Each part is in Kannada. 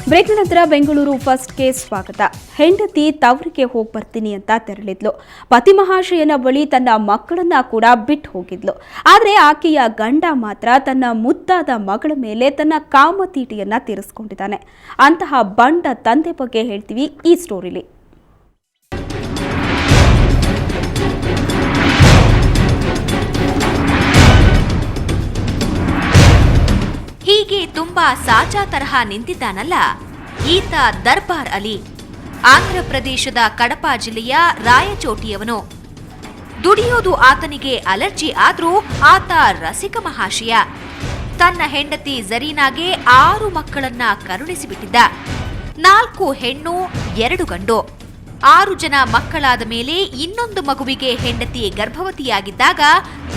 ಬ್ರೇಕ್ ನಂತರ ಬೆಂಗಳೂರು ಫಸ್ಟ್ಗೆ ಸ್ವಾಗತ. ಹೆಂಡತಿ ತವರಿಗೆ ಹೋಗಿ ಬರ್ತೀನಿ ಅಂತ ತೆರಳಿದ್ಲು. ಪತಿ ಮಹಾಶಯನ ಬಳಿ ತನ್ನ ಮಕ್ಕಳನ್ನ ಕೂಡ ಬಿಟ್ಟು ಹೋಗಿದ್ಲು. ಆದರೆ ಆಕೆಯ ಗಂಡ ಮಾತ್ರ ತನ್ನ ಮುದ್ದಾದ ಮಗಳ ಮೇಲೆ ತನ್ನ ಕಾಮತೀಟಿಯನ್ನ ತೀರಿಸಿಕೊಂಡಿದ್ದಾನೆ. ಅಂತಹ ಬಂಡ ತಂದೆ ಬಗ್ಗೆ ಹೇಳ್ತೀವಿ ಈ ಸ್ಟೋರಿಲಿ. ಹೀಗೆ ತುಂಬಾ ಸಾಚಾ ತರಹ ನಿಂತಿದ್ದಾನಲ್ಲ ಈತ ದರ್ಬಾರ್ ಅಲಿ. ಆಂಧ್ರ ಪ್ರದೇಶದ ಕಡಪ ಜಿಲ್ಲೆಯ ರಾಯಚೋಟಿಯವನು. ದುಡಿಯೋದು ಆತನಿಗೆ ಅಲರ್ಜಿ ಆದ್ರೂ ಆತ ರಸಿಕ ಮಹಾಶಯ. ತನ್ನ ಹೆಂಡತಿ ಜರೀನಾಗೆ 6 ಮಕ್ಕಳನ್ನ ಕರುಣಿಸಿಬಿಟ್ಟಿದ್ದ. 4 ಹೆಣ್ಣು 2 ಗಂಡು. 6 ಜನ ಮಕ್ಕಳಾದ ಮೇಲೆ ಇನ್ನೊಂದು ಮಗುವಿಗೆ ಹೆಂಡತಿ ಗರ್ಭವತಿಯಾಗಿದ್ದಾಗ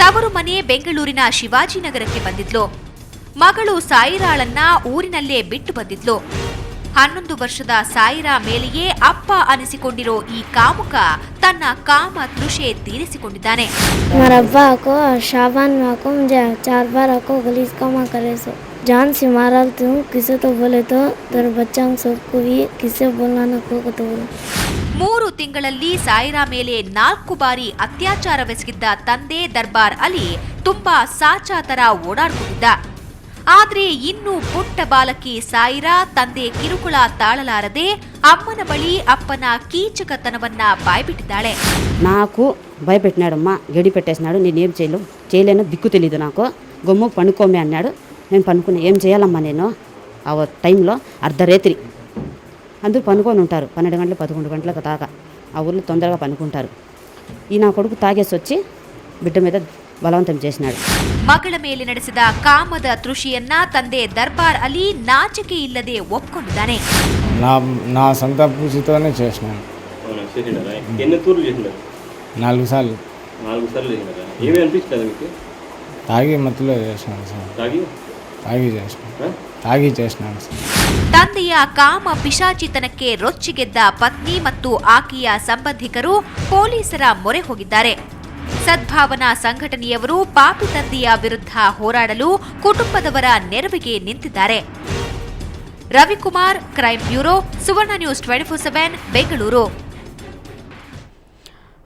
ತವರು ಮನೆ ಬೆಂಗಳೂರಿನ ಶಿವಾಜಿನಗರಕ್ಕೆ ಬಂದಿದ್ಲು. ಮಗಳು ಸಾಯಿರಾಳನ್ನ ಊರಿನಲ್ಲೇ ಬಿಟ್ಟು ಬಂದಿದ್ಲು. 11 ವರ್ಷದ ಸಾಯಿರಾ ಮೇಲೆಯೇ ಅಪ್ಪ ಅನಿಸಿಕೊಂಡಿರೋ ಈ ಕಾಮುಕ ತನ್ನ ಕಾಮ ತೃಷೆ ತೀರಿಸಿಕೊಂಡಿದ್ದಾನೆ. मेरा अब्बा को शाबान को मुझे 4 बार को गलीज कमा करे सो जान से मारा तू किसे तो बोले तो तेरे बच्चा सबको भी किसे बोलना न को तो 3 ತಿಂಗಳಲ್ಲಿ ಸಾಯಿರಾ ಮೇಲೆ 4 ಬಾರಿ ಅತ್ಯಾಚಾರವೆಸಗಿದ್ದ ತಂದೆ ದರ್ಬಾರ್ ಅಲಿ ತುಂಬಾ ಸಾಚಾತರ ಓಡಾಡ್ಕೊಂಡಿದ್ದ. ಆದ್ರೆ ಇನ್ನು ಪುಟ್ಟ ಬಾಲಕಿ ಸಾಯಿರಾ ತಂದೆ ಕಿರುಕುಳ ತಾಳಲಾರದೆ ಅಮ್ಮನ ಬಳಿ ಅಪ್ಪನ ಕೀಚಕತನವನ್ನ ಬಾಯ್ಬಿಟ್ಟಿದ್ದಾಳೆ. నాకు భయపెట్టినాడమ్మా, గడి పెట్టేసినాడు, నేనేం చేయలేను, దిక్కు తెలీదు నాకు, గొమ్ము పనుకోమే అన్నాడు. నేను పనుకుని ఏం చేయాలమ్మా నేను ఆ టైంలో అర్ధరాత్రి అందరూ పనుకొని ఉంటారు. 12 గంటలు 11 గంటలకు దాకా ఆ ఊర్లో తొందరగా పనుకుంటారు. ఈ నా కొడుకు తాగేసి వచ్చి బిడ్డ మీద ಬಲವಂತ చేసినాడు. ಮಗಳ ಮೇಲೆ ನಡೆಸಿದ ಕಾಮದ ತೃಷಿಯನ್ನ ತಂದೆ ದರ್ಬಾರ್ ಅಲಿ ನಾಚಿಕೆ ಇಲ್ಲದೆ ಒಪ್ಕೊಂಡಿದ್ದಾನೆ. నా సొంత పూచితోనే చేసినాను. 4 సార్లు. ఏమీ అనిపిస్తుంది మీకు? తాగి మత్తులో చేసినాను సార్. తాగి చేసినాను సార్. ತಂದೆಯ ಕಾಮ ಪಿಶಾಚಿತನಕ್ಕೆ ರೊಚ್ಚಿಗೆದ್ದ ಪತ್ನಿ ಮತ್ತು ಆಕೆಯ ಸಂಬಂಧಿಕರು ಪೊಲೀಸರ ಮೊರೆ ಹೋಗಿದ್ದಾರೆ. ಸದ್ಭಾವನಾ ಸಂಘಟನೆಯವರು ಪಾಪಿ ತಂದೆಯ ವಿರುದ್ಧ ಹೋರಾಡಲು ಕುಟುಂಬದವರ ನೆರವಿಗೆ ನಿಂತಿದ್ದಾರೆ. ರವಿಕುಮಾರ್, ಕ್ರೈಮ್ ಬ್ಯೂರೋ, ಸುವರ್ಣ ನ್ಯೂಸ್ 24/7 ಬೆಂಗಳೂರು.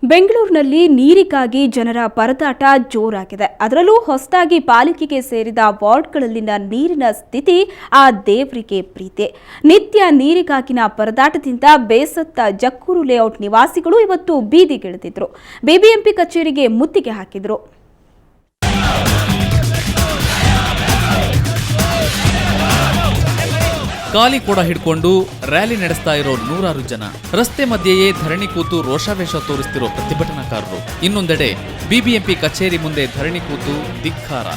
ಬೆಂಗಳೂರಿನಲ್ಲಿ ನೀರಿಗಾಗಿ ಜನರ ಪರದಾಟ ಜೋರಾಗಿದೆ. ಅದರಲ್ಲೂ ಹೊಸದಾಗಿ ಪಾಲಿಕೆಗೆ ಸೇರಿದ ವಾರ್ಡ್ಗಳಲ್ಲಿನ ನೀರಿನ ಸ್ಥಿತಿ ಆ ದೇವರಿಗೆ ಪ್ರೀತಿ. ನಿತ್ಯ ನೀರಿಗಾಗಿನ ಪರದಾಟದಿಂದ ಬೇಸತ್ತ ಜಕ್ಕೂರು ಲೇಔಟ್ ನಿವಾಸಿಗಳು ಇವತ್ತು ಬೀದಿಗಿಳಿದಿದ್ರು. ಬಿಬಿಎಂಪಿ ಕಚೇರಿಗೆ ಮುತ್ತಿಗೆ ಹಾಕಿದ್ರು. ಖಾಲಿ ಕೂಡ ಹಿಡ್ಕೊಂಡು ರ್ಯಾಲಿ ನಡೆಸ್ತಾ ಇರೋ 100 ಜನ. ರಸ್ತೆ ಮಧ್ಯೆಯೇ ಧರಣಿ ಕೂತು ರೋಷಾವೇಶ ತೋರಿಸ್ತಿರೋ ಪ್ರತಿಭಟನಾಕಾರರು. ಇನ್ನೊಂದೆಡೆ ಬಿಬಿಎಂಪಿ ಕಚೇರಿ ಮುಂದೆ ಧರಣಿ ಕೂತು ಧಿಕ್ಕಾರ.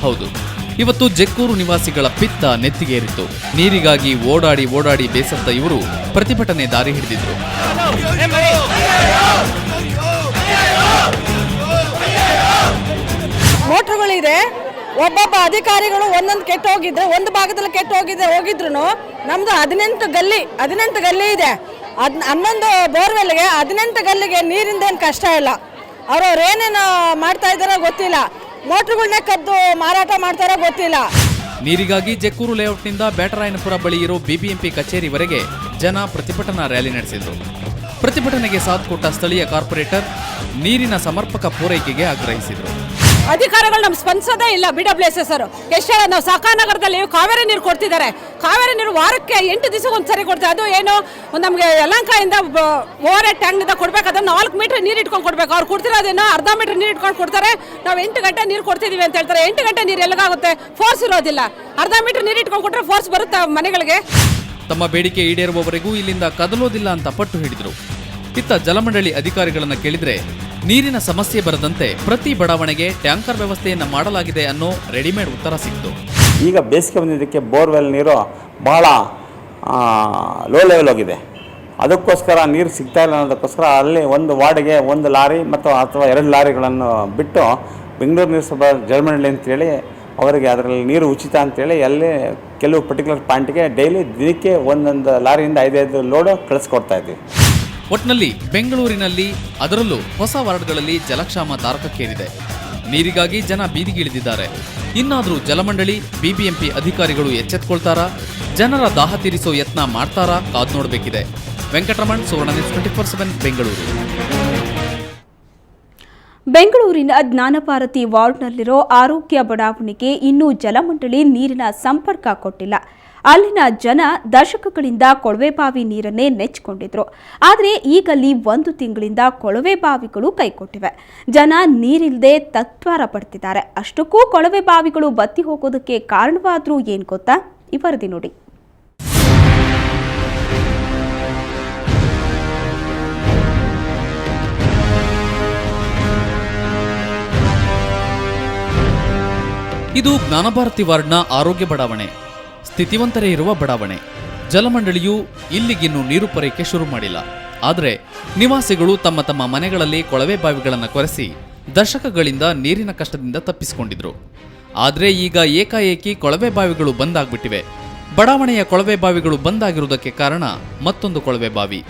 ಹೌದು, ಇವತ್ತು ಜಕ್ಕೂರು ನಿವಾಸಿಗಳ ಪಿತ್ತ ನೆತ್ತಿಗೇರಿತು. ನೀರಿಗಾಗಿ ಓಡಾಡಿ ಓಡಾಡಿ ಬೇಸತ್ತ ಇವರು ಪ್ರತಿಭಟನೆ ದಾರಿ ಹಿಡಿದಿದ್ರು. ಮೋಟರ್ಗಳಿದೆ, ಒಬ್ಬೊಬ್ಬ ಅಧಿಕಾರಿಗಳು ಒಂದೊಂದು ಕೆಟ್ಟು ಹೋಗಿದ್ರೆ, ಒಂದು ಭಾಗದಲ್ಲಿ ಕೆಟ್ಟು ಹೋಗಿದ್ರು ನಮ್ದು 18 ಗಲ್ಲಿ ಇದೆ. 11 ಬೋರ್ವೆಲ್ಗೆ 18 ಗಲ್ಲಿಗೆ ನೀರಿಂದ ಏನು ಕಷ್ಟ ಇಲ್ಲ. ಅವ್ರವ್ರು ಏನೇನು ಮಾಡ್ತಾ ಇದ್ದಾರೋ ಗೊತ್ತಿಲ್ಲ. ಮೋಟರ್ಗಳನ್ನೇ ಕದ್ದು ಮಾರಾಟ ಮಾಡ್ತಾರೋ ಗೊತ್ತಿಲ್ಲ. ನೀರಿಗಾಗಿ ಜಕ್ಕೂರು ಲೇಔಟ್ನಿಂದ ಬ್ಯಾಟರಾಯನಪುರ ಬಳಿ ಇರೋ ಬಿಬಿಎಂಪಿ ಕಚೇರಿವರೆಗೆ ಜನ ಪ್ರತಿಭಟನಾ ರ್ಯಾಲಿ ನಡೆಸಿದ್ರು. ಪ್ರತಿಭಟನೆಗೆ ಸಾಥ್ ಕೊಟ್ಟ ಸ್ಥಳೀಯ ಕಾರ್ಪೊರೇಟರ್ ನೀರಿನ ಸಮರ್ಪಕ ಪೂರೈಕೆಗೆ ಆಗ್ರಹಿಸಿದ್ರು. ಅಧಿಕಾರಿಗಳು ನಮ್ಗೆ ಸ್ಪಂದಿಸೋದೇ ಇಲ್ಲ. BWSS ಅವರು ಎಷ್ಟು ನಾವು ಸಾಕಾನಗರದಲ್ಲಿ ಕಾವೇರಿ ನೀರು ಕೊಡ್ತಿದ್ದಾರೆ. ಕಾವೇರಿ ನೀರು ವಾರಕ್ಕೆ 8 ದಿವಸಕ್ಕೆ ಒಂದ್ಸರಿ ಕೊಡ್ತಾರೆ. ಅದು ಏನು ನಮಗೆ ಯಲಹಂಕದಿಂದ ಓವರ್ ಹೆಡ್ ಟ್ಯಾಂಕ್ನಿಂದ ಕೊಡ್ಬೇಕು. ಅದನ್ನು 4 ಮೀಟರ್ ನೀರು ಇಟ್ಕೊಂಡು ಕೊಡ್ಬೇಕು. ಅವ್ರು ಕೊಡ್ತಿರೋದೇನೋ ಅರ್ಧ ಮೀಟರ್ ನೀರು ಇಟ್ಕೊಂಡು ಕೊಡ್ತಾರೆ. ನಾವು 8 ಗಂಟೆ ನೀರು ಕೊಡ್ತಿದೀವಿ ಅಂತ ಹೇಳ್ತಾರೆ. 8 ಗಂಟೆ ನೀರು ಎಲ್ಲಿಗಾಗುತ್ತೆ? ಫೋರ್ಸ್ ಇರೋದಿಲ್ಲ. ಅರ್ಧ ಮೀಟರ್ ನೀರು ಇಟ್ಕೊಂಡು ಕೊಟ್ಟರೆ ಫೋರ್ಸ್ ಬರುತ್ತೆ ಮನೆಗಳಿಗೆ. ತಮ್ಮ ಬೇಡಿಕೆ ಈಡೇರುವವರೆಗೂ ಇಲ್ಲಿಂದ ಕದಲೋದಿಲ್ಲ ಅಂತ ಪಟ್ಟು ಹಿಡಿದ್ರು. ಇತ್ತ ಜಲಮಂಡಳಿ ಅಧಿಕಾರಿಗಳನ್ನ ಕೇಳಿದ್ರೆ ನೀರಿನ ಸಮಸ್ಯೆ ಬರದಂತೆ ಪ್ರತಿ ಬಡಾವಣೆಗೆ ಟ್ಯಾಂಕರ್ ವ್ಯವಸ್ಥೆಯನ್ನ ಮಾಡಲಾಗಿದೆ ಅನ್ನೋ ರೆಡಿಮೇಡ್ ಉತ್ತರ ಸಿಕ್ತು. ಈಗ ಬೇಸಿಗೆ ಬಂದಿದ್ದಕ್ಕೆ ಬೋರ್ವೆಲ್ ನೀರು ಬಹಳ ಲೋ ಲೆವೆಲ್ ಹೋಗಿದೆ. ಅದಕ್ಕೋಸ್ಕರ ನೀರು ಸಿಗ್ತಾ ಇಲ್ಲ ಅನ್ನೋದಕ್ಕೋಸ್ಕರ ಅಲ್ಲಿ ಒಂದು ವಾರ್ಡ್ಗೆ 1 ಲಾರಿ ಅಥವಾ 2 ಲಾರಿಗಳನ್ನು ಬಿಟ್ಟು ಬೆಂಗಳೂರು ನೀರು ಜಲಮಂಡಳಿ ಅಂತೇಳಿ ಅವರಿಗೆ ಅದರಲ್ಲಿ ನೀರು ಉಚಿತ ಅಂತೇಳಿ ಅಲ್ಲಿ ಕೆಲವು ಪರ್ಟಿಕ್ಯುಲರ್ ಪಾಯಿಂಟ್ಗೆ ದಿನಕ್ಕೆ ಒಂದೊಂದು ಲಾರಿಯಿಂದ 5 ಲೋಡು ಕಳಿಸ್ಕೊಡ್ತಾ ಇದ್ದೀವಿ. ಒಟ್ನಲ್ಲಿ ಬೆಂಗಳೂರಿನಲ್ಲಿ ಅದರಲ್ಲೂ ಹೊಸ ವಾರ್ಡ್ಗಳಲ್ಲಿ ಜಲಕ್ಷಾಮ ತಾರಕಕ್ಕೇರಿದೆ. ನೀರಿಗಾಗಿ ಜನ ಬೀದಿಗಿಳಿದಿದ್ದಾರೆ. ಇನ್ನಾದರೂ ಜಲಮಂಡಳಿ, ಬಿಬಿಎಂಪಿ ಅಧಿಕಾರಿಗಳು ಎಚ್ಚೆತ್ತುಕೊಳ್ತಾರಾ? ಜನರ ದಾಹ ತೀರಿಸೋ ಯತ್ನ ಮಾಡ್ತಾರಾ? ಕಾದು ನೋಡಬೇಕಿದೆ. ವೆಂಕಟರಮಣ್, ಸುವರ್ಣ ನ್ಯೂಸ್ 24/7 ಬೆಂಗಳೂರು. ಬೆಂಗಳೂರಿನ ಜ್ಞಾನಭಾರತಿ ವಾರ್ಡ್ನಲ್ಲಿರೋ ಆರೋಗ್ಯ ಬಡಾವಣೆಗೆ ಇನ್ನೂ ಜಲಮಂಡಳಿ ನೀರಿನ ಸಂಪರ್ಕ ಕೊಟ್ಟಿಲ್ಲ. ಅಲ್ಲಿನ ಜನ ದಶಕಗಳಿಂದ ಕೊಳವೆಬಾವಿ ನೀರನ್ನೇ ನೆಚ್ಚಿಕೊಂಡಿದ್ರು. ಆದರೆ ಈಗಲ್ಲಿ 1 ತಿಂಗಳಿಂದ ಕೊಳವೆ ಬಾವಿಗಳು ಕೈಕೊಟ್ಟಿವೆ. ಜನ ನೀರಿಲ್ಲದೆ ತತ್ವಾರ ಪಡ್ತಿದ್ದಾರೆ. ಅಷ್ಟಕ್ಕೂ ಕೊಳವೆ ಬಾವಿಗಳು ಬತ್ತಿ ಹೋಗೋದಕ್ಕೆ ಕಾರಣವಾದ್ರೂ ಏನ್ ಗೊತ್ತಾ? ಈ ವರದಿ ನೋಡಿ. ಇದು ಜ್ಞಾನಭಾರತಿ ವಾರ್ಡ್ನ ಆರೋಗ್ಯ ಬಡಾವಣೆ. ಸ್ಥಿತಿವಂತರೇ ಇರುವ ಬಡಾವಣೆ. ಜಲಮಂಡಳಿಯು ಇಲ್ಲಿಗಿನ್ನೂ ನೀರು ಪೂರೈಕೆ ಶುರು ಮಾಡಿಲ್ಲ. ಆದರೆ ನಿವಾಸಿಗಳು ತಮ್ಮ ತಮ್ಮ ಮನೆಗಳಲ್ಲಿ ಕೊಳವೆ ಬಾವಿಗಳನ್ನು ಕೊರೆಸಿ ದಶಕಗಳಿಂದ ನೀರಿನ ಕಷ್ಟದಿಂದ ತಪ್ಪಿಸಿಕೊಂಡಿದ್ರು. ಆದರೆ ಈಗ ಏಕಾಏಕಿ ಕೊಳವೆ ಬಾವಿಗಳು ಬಂದಾಗ್ಬಿಟ್ಟಿವೆ. ಬಡಾವಣೆಯ ಕೊಳವೆ ಬಾವಿಗಳು ಬಂದಾಗಿರುವುದಕ್ಕೆ ಕಾರಣ ಮತ್ತೊಂದು ಕೊಳವೆ ಬಾವಿ.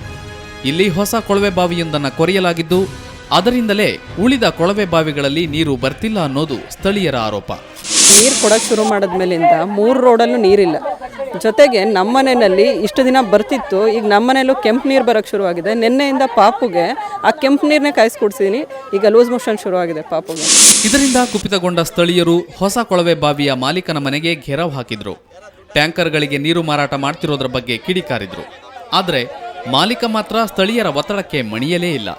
ಇಲ್ಲಿ ಹೊಸ ಕೊಳವೆ ಬಾವಿಯೊಂದನ್ನು ಕೊರೆಯಲಾಗಿದ್ದು ಅದರಿಂದಲೇ ಉಳಿದ ಕೊಳವೆ ಬಾವಿಗಳಲ್ಲಿ ನೀರು ಬರ್ತಿಲ್ಲ ಅನ್ನೋದು ಸ್ಥಳೀಯರ ಆರೋಪ. ನೀರು ಕೊಡೋಕ್ಕೆ ಶುರು ಮಾಡಿದ್ಮೇಲಿಂದ 3 ರೋಡಲ್ಲೂ ನೀರಿಲ್ಲ. ಜೊತೆಗೆ ನಮ್ಮನೆಯಲ್ಲಿ ಇಷ್ಟು ದಿನ ಬರ್ತಿತ್ತು, ಈಗ ನಮ್ಮನೆಯಲ್ಲೂ ಕೆಂಪು ನೀರು ಬರೋಕ್ಕೆ ಶುರುವಾಗಿದೆ. ನಿನ್ನೆಯಿಂದ ಪಾಪುಗೆ ಆ ಕೆಂಪು ನೀರನ್ನೇ ಕಾಯಿಸ್ಕೊಡ್ತೀನಿ. ಈಗ ಲೂಸ್ ಮೋಷನ್ ಶುರುವಾಗಿದೆ ಪಾಪುಗೆ. ಇದರಿಂದ ಕುಪಿತಗೊಂಡ ಸ್ಥಳೀಯರು ಹೊಸ ಕೊಳವೆ ಬಾವಿಯ ಮಾಲೀಕನ ಮನೆಗೆ ಘೇರಾವ್ ಹಾಕಿದ್ರು. ಟ್ಯಾಂಕರ್ಗಳಿಗೆ ನೀರು ಮಾರಾಟ ಮಾಡ್ತಿರೋದ್ರ ಬಗ್ಗೆ ಕಿಡಿಕಾರಿದ್ರು. ಆದರೆ ಮಾಲೀಕ ಮಾತ್ರ ಸ್ಥಳೀಯರ ಒತ್ತಡಕ್ಕೆ ಮಣಿಯಲೇ ಇಲ್ಲ.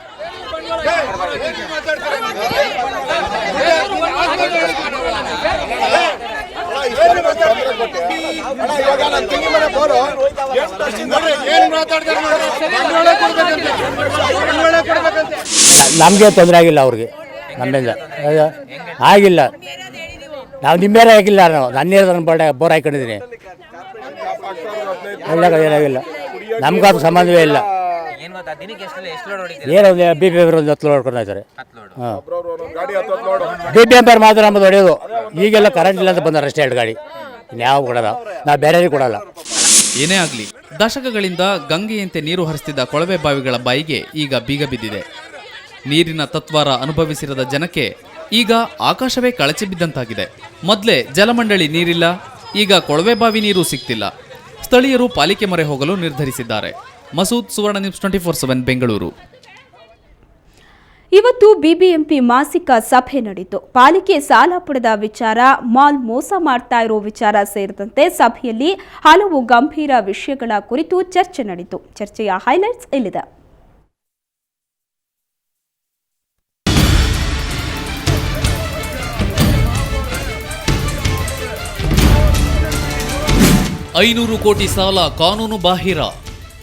ನಮಗೆ ತೊಂದರೆ ಆಗಿಲ್ಲ, ಅವ್ರಿಗೆ ನಮ್ಮಿಂದ ಆಗಿಲ್ಲ. ನಾವು ನಿಮ್ಮೇಲೆ ಆಗಿಲ್ಲ, ನನ್ನ ನೀರು ಬೋರ್ ಹಾಕೊಂಡಿದ್ದೀನಿ. ಏನಾಗಿಲ್ಲ, ನಮ್ಗದು ಸಂಬಂಧವೇ ಇಲ್ಲ. ಏನೋ ಬಿ ಪಿ ಒಂದು 10 ಲೋಡ್ ಕೊಡ್ತಾ ಇದ್ದಾರೆ. ಹಾಂ, ಬಿ ಪಿ ಎಂಪರ್ ಮಾತ್ರ ನಮ್ಮದು ಹೊಡೆಯೋದು. ಈಗೆಲ್ಲ ಕರೆಂಟ್ ಇಲ್ಲ ಅಂತ ಬಂದಾರೆ ಅಷ್ಟೇ 2 ಗಾಡಿ. ಇನ್ಯಾವ ಕೊಡಲ್ಲ, ನಾವು ಬೇರೆಯವ್ರಿಗೆ ಕೊಡಲ್ಲ. ಏನೇ ಆಗಲಿ, ದಶಕಗಳಿಂದ ಗಂಗೆಯಂತೆ ನೀರು ಹರಿಸ್ತಿದ್ದ ಕೊಳವೆ ಬಾವಿಗಳ ಬಾಯಿಗೆ ಈಗ ಬೀಗ ಬಿದ್ದಿದೆ. ನೀರಿನ ತತ್ವಾರ ಅನುಭವಿಸಿರದ ಜನಕ್ಕೆ ಈಗ ಆಕಾಶವೇ ಕಳಚಿ ಬಿದ್ದಂತಾಗಿದೆ. ಮೊದಲೇ ಜಲಮಂಡಳಿ ನೀರಿಲ್ಲ, ಈಗ ಕೊಳವೆ ಬಾವಿ ನೀರು ಸಿಗ್ತಿಲ್ಲ. ಸ್ಥಳೀಯರು ಪಾಲಿಕೆ ಮೊರೆ ಹೋಗಲು ನಿರ್ಧರಿಸಿದ್ದಾರೆ. ಮಸೂದ್, ಸುವರ್ಣ ನ್ಯೂಸ್ 24/7 ಬೆಂಗಳೂರು. ಇವತ್ತು ಬಿಬಿಎಂಪಿ ಮಾಸಿಕ ಸಭೆ ನಡೆಯಿತು. ಪಾಲಿಕೆ ಸಾಲ ಪಡೆದ ವಿಚಾರ, ಮಾಲ್ ಮೋಸ ಮಾಡ್ತಾ ಇರೋ ವಿಚಾರ ಸೇರಿದಂತೆ ಸಭೆಯಲ್ಲಿ ಹಲವು ಗಂಭೀರ ವಿಷಯಗಳ ಕುರಿತು ಚರ್ಚೆ ನಡೆಯಿತು. ಚರ್ಚೆಯ ಹೈಲೈಟ್ಸ್ ಇಲ್ಲಿದೆ. $500 ಕೋಟಿ ಸಾಲ ಕಾನೂನು ಬಾಹಿರ.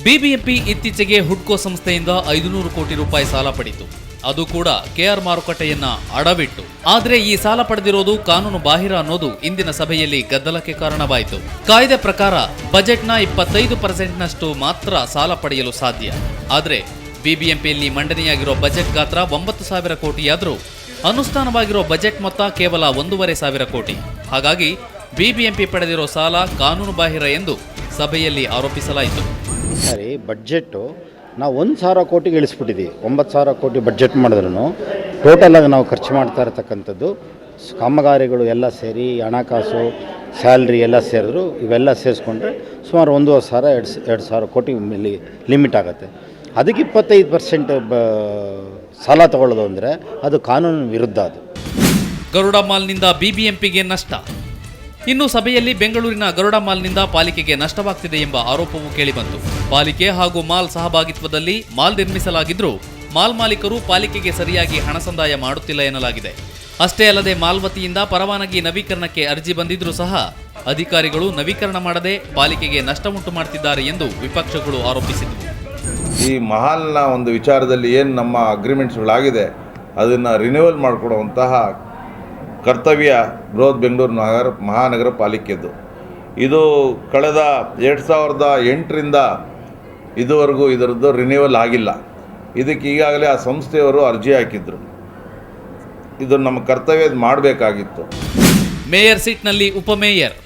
ಬಿಬಿಎಂಪಿ ಇತ್ತೀಚೆಗೆ ಹುಡ್ಕೋ ಸಂಸ್ಥೆಯಿಂದ 500 ಕೋಟಿ ರೂಪಾಯಿ ಸಾಲ ಪಡೆಯಿತು. ಅದು ಕೂಡ ಕೆಆರ್ ಮಾರುಕಟ್ಟೆಯನ್ನ ಅಡವಿಟ್ಟು. ಆದರೆ ಈ ಸಾಲ ಪಡೆದಿರೋದು ಕಾನೂನು ಬಾಹಿರ ಅನ್ನೋದು ಇಂದಿನ ಸಭೆಯಲ್ಲಿ ಗದ್ದಲಕ್ಕೆ ಕಾರಣವಾಯಿತು. ಕಾಯ್ದೆ ಪ್ರಕಾರ ಬಜೆಟ್ನ 25%ನಷ್ಟು ಮಾತ್ರ ಸಾಲ ಪಡೆಯಲು ಸಾಧ್ಯ. ಆದರೆ ಬಿಬಿಎಂಪಿಯಲ್ಲಿ ಮಂಡನೆಯಾಗಿರೋ ಬಜೆಟ್ ಗಾತ್ರ 9,000 ಕೋಟಿಯಾದರೂ ಅನುಷ್ಠಾನವಾಗಿರೋ ಬಜೆಟ್ ಮೊತ್ತ ಕೇವಲ 1,500 ಕೋಟಿ. ಹಾಗಾಗಿ ಬಿಬಿಎಂಪಿ ಪಡೆದಿರೋ ಸಾಲ ಕಾನೂನು ಬಾಹಿರ ಎಂದು ಸಭೆಯಲ್ಲಿ ಆರೋಪಿಸಲಾಯಿತು. ಸರಿ, ಬಡ್ಜೆಟ್ಟು ನಾವು 1,000 ಕೋಟಿಗೆ ಇಳಿಸ್ಬಿಟ್ಟಿದ್ದೀವಿ. 9,000 ಕೋಟಿ ಬಡ್ಜೆಟ್ ಮಾಡಿದ್ರೂ ಟೋಟಲಾಗಿ ನಾವು ಖರ್ಚು ಮಾಡ್ತಾ ಇರತಕ್ಕಂಥದ್ದು ಕಾಮಗಾರಿಗಳು ಎಲ್ಲ ಸೇರಿ, ಹಣಕಾಸು, ಸ್ಯಾಲ್ರಿ ಎಲ್ಲ ಸೇರಿದ್ರು, ಇವೆಲ್ಲ ಸೇರಿಸ್ಕೊಂಡ್ರೆ ಸುಮಾರು 1,500-2,000 ಕೋಟಿ ಲಿಮಿಟ್ ಆಗುತ್ತೆ. ಅದಕ್ಕೆ 25% ಸಾಲ ತಗೊಳ್ಳೋದು ಅಂದರೆ ಅದು ಕಾನೂನು ವಿರುದ್ಧ. ಅದು ಗರುಡ ಮಾಲ್ನಿಂದ ಬಿಬಿಎಂಪಿಗೆ ನಷ್ಟ. ಇನ್ನು ಸಭೆಯಲ್ಲಿ ಬೆಂಗಳೂರಿನ ಗರುಡ ಮಾಲ್ನಿಂದ ಪಾಲಿಕೆಗೆ ನಷ್ಟವಾಗ್ತಿದೆ ಎಂಬ ಆರೋಪವೂ ಕೇಳಿಬಂತು. ಪಾಲಿಕೆ ಹಾಗೂ ಮಾಲ್ ಸಹಭಾಗಿತ್ವದಲ್ಲಿ ಮಾಲ್ ನಿರ್ಮಿಸಲಾಗಿದ್ರೂ ಮಾಲ್ ಮಾಲೀಕರು ಪಾಲಿಕೆಗೆ ಸರಿಯಾಗಿ ಹಣ ಸಂದಾಯ ಮಾಡುತ್ತಿಲ್ಲ ಎನ್ನಲಾಗಿದೆ. ಅಷ್ಟೇ ಅಲ್ಲದೆ ಮಾಲ್ ವತಿಯಿಂದ ಪರವಾನಗಿ ನವೀಕರಣಕ್ಕೆ ಅರ್ಜಿ ಬಂದಿದ್ರೂ ಸಹ ಅಧಿಕಾರಿಗಳು ನವೀಕರಣ ಮಾಡದೆ ಪಾಲಿಕೆಗೆ ನಷ್ಟ ಉಂಟು ಮಾಡ್ತಿದ್ದಾರೆ ಎಂದು ವಿಪಕ್ಷಗಳು ಆರೋಪಿಸಿದವು. ಈ ಮಹಾಲ್ನ ಒಂದು ವಿಚಾರದಲ್ಲಿ ಏನು ನಮ್ಮ ಅಗ್ರಿಮೆಂಟ್ಸ್ಗಳಾಗಿದೆ ಅದನ್ನು ರಿನ್ಯೂವಲ್ ಮಾಡಿಕೊಡುವಂತಹ ಕರ್ತವ್ಯ ಬೃಹತ್ ಬೆಂಗಳೂರು ಮಹಾನಗರ ಪಾಲಿಕೆದು. ಇದು ಕಳೆದ 2008ರಿಂದ ಇದುವರೆಗೂ ಇದರದ್ದು ರಿನ್ಯೂವಲ್ ಆಗಿಲ್ಲ. ಇದಕ್ಕೆ ಈಗಾಗಲೇ ಆ ಸಂಸ್ಥೆಯವರು ಅರ್ಜಿ ಹಾಕಿದ್ರು. ಇದು ನಮ್ಮ ಕರ್ತವ್ಯ ಮಾಡಬೇಕಾಗಿತ್ತು. ಮೇಯರ್ ಸೀಟ್ನಲ್ಲಿ ಉಪಮೇಯರ್.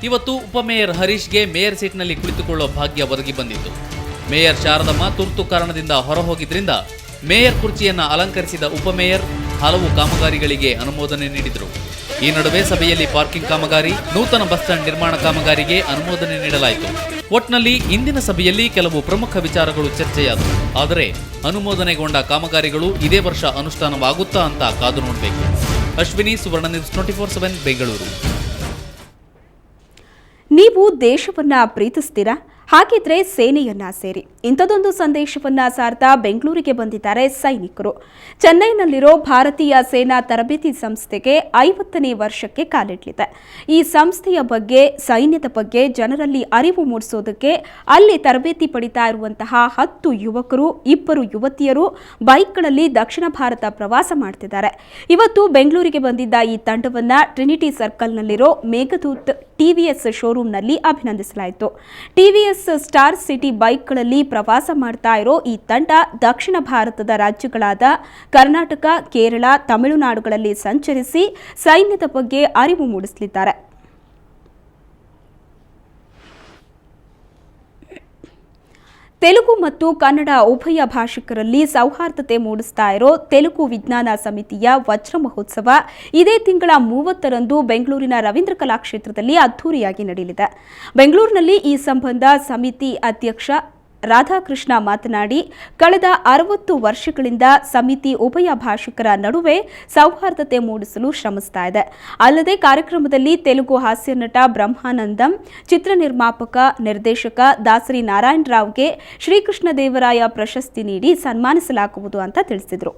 ಇವತ್ತು ಉಪಮೇಯರ್ ಹರೀಶ್ಗೆ ಮೇಯರ್ ಸೀಟ್ನಲ್ಲಿ ಕುಳಿತುಕೊಳ್ಳೋ ಭಾಗ್ಯ ಒದಗಿ ಬಂದಿತ್ತು. ಮೇಯರ್ ಶಾರದಮ್ಮ ತುರ್ತು ಕಾರಣದಿಂದ ಹೊರಹೋಗಿದ್ರಿಂದ ಮೇಯರ್ ಕುರ್ಚಿಯನ್ನ ಅಲಂಕರಿಸಿದ ಉಪಮೇಯರ್ ಹಲವು ಕಾಮಗಾರಿಗಳಿಗೆ ಅನುಮೋದನೆ ನೀಡಿದರು. ಈ ನಡುವೆ ಸಭೆಯಲ್ಲಿ ಪಾರ್ಕಿಂಗ್ ಕಾಮಗಾರಿ, ನೂತನ ಬಸ್ ಸ್ಟ್ಯಾಂಡ್ ನಿರ್ಮಾಣ ಕಾಮಗಾರಿಗೆ ಅನುಮೋದನೆ ನೀಡಲಾಯಿತು. ಒಟ್ನಲ್ಲಿ ಇಂದಿನ ಸಭೆಯಲ್ಲಿ ಕೆಲವು ಪ್ರಮುಖ ವಿಚಾರಗಳು ಚರ್ಚೆಯಾದವು. ಆದರೆ ಅನುಮೋದನೆಗೊಂಡ ಕಾಮಗಾರಿಗಳು ಇದೇ ವರ್ಷ ಅನುಷ್ಠಾನವಾಗುತ್ತಾ ಅಂತ ಕಾದು ನೋಡಬೇಕು. ಅಶ್ವಿನಿ, ಸುವರ್ಣ ನ್ಯೂಸ್ 24/7 ಬೆಂಗಳೂರು. ನೀವು ದೇಶವನ್ನ ಪ್ರೀತಿಸ್ತೀರಾ? ಹಾಗಿದ್ರೆ ಸೇನೆಯನ್ನ ಸೇರಿ. ಇಂಥದೊಂದು ಸಂದೇಶವನ್ನ ಸಾರ್ತಾ ಬೆಂಗಳೂರಿಗೆ ಬಂದಿದ್ದಾರೆ ಸೈನಿಕರು. ಚೆನ್ನೈನಲ್ಲಿರೋ ಭಾರತೀಯ ಸೇನಾ ತರಬೇತಿ ಸಂಸ್ಥೆಗೆ 50ನೇ ವರ್ಷಕ್ಕೆ ಕಾಲಿಡಲಿದೆ. ಈ ಸಂಸ್ಥೆಯ ಬಗ್ಗೆ, ಸೈನ್ಯದ ಬಗ್ಗೆ ಜನರಲ್ಲಿ ಅರಿವು ಮೂಡಿಸೋದಕ್ಕೆ ಅಲ್ಲಿ ತರಬೇತಿ ಪಡಿತಾ ಇರುವಂತಹ 10 ಯುವಕರು, 2 ಯುವತಿಯರು ಬೈಕ್ಗಳಲ್ಲಿ ದಕ್ಷಿಣ ಭಾರತ ಪ್ರವಾಸ ಮಾಡ್ತಿದ್ದಾರೆ. ಇವತ್ತು ಬೆಂಗಳೂರಿಗೆ ಬಂದಿದ್ದ ಈ ತಂಡವನ್ನ ಟ್ರಿನಿಟಿ ಸರ್ಕಲ್ನಲ್ಲಿರೋ ಮೇಘದೂತ್ ಟಿವಿಎಸ್ ಶೋರೂಮ್ನಲ್ಲಿ ಅಭಿನಂದಿಸಲಾಯಿತು. ಟಿವಿಎಸ್ ಸ್ಟಾರ್ ಸಿಟಿ ಬೈಕ್ಗಳಲ್ಲಿ ಪ್ರವಾಸ ಮಾಡ್ತಾ ಇರೋ ಈ ತಂಡ ದಕ್ಷಿಣ ಭಾರತದ ರಾಜ್ಯಗಳಾದ ಕರ್ನಾಟಕ, ಕೇರಳ, ತಮಿಳುನಾಡುಗಳಲ್ಲಿ ಸಂಚರಿಸಿ ಸೈನ್ಯದ ಬಗ್ಗೆ ಅರಿವು ಮೂಡಿಸಲಿದ್ದಾರೆ. ತೆಲುಗು ಮತ್ತು ಕನ್ನಡ ಉಭಯ ಭಾಷಿಕರಲ್ಲಿ ಸೌಹಾರ್ದತೆ ಮೂಡಿಸ್ತಾ ಇರೋ ತೆಲುಗು ವಿಜ್ಞಾನ ಸಮಿತಿಯ ವಜ್ರ ಮಹೋತ್ಸವ ಇದೇ ತಿಂಗಳ 30ರಂದು ಬೆಂಗಳೂರಿನ ರವೀಂದ್ರ ಕಲಾಕ್ಷೇತ್ರದಲ್ಲಿ ಅದ್ದೂರಿಯಾಗಿ ನಡೆಯಲಿದೆ. ಬೆಂಗಳೂರಿನಲ್ಲಿ ಈ ಸಂಬಂಧ ಸಮಿತಿ ಅಧ್ಯಕ್ಷ ರಾಧಾಕೃಷ್ಣ ಮಾತನಾಡಿ, ಕಳೆದ 60 ವರ್ಷಗಳಿಂದ ಸಮಿತಿ ಉಭಯ ಭಾಷಿಕರ ನಡುವೆ ಸೌಹಾರ್ದತೆ ಮೂಡಿಸಲು ಶ್ರಮಿಸ್ತಾ ಇದೆ. ಅಲ್ಲದೆ ಕಾರ್ಯಕ್ರಮದಲ್ಲಿ ತೆಲುಗು ಹಾಸ್ಯ ನಟ ಬ್ರಹ್ಮಾನಂದಂ, ಚಿತ್ರ ನಿರ್ಮಾಪಕ, ನಿರ್ದೇಶಕ ದಾಸರಿ ನಾರಾಯಣರಾವ್ಗೆ ಶ್ರೀಕೃಷ್ಣದೇವರಾಯ ಪ್ರಶಸ್ತಿ ನೀಡಿ ಸನ್ಮಾನಿಸಲಾಗುವುದು ಅಂತ ತಿಳಿಸಿದರು.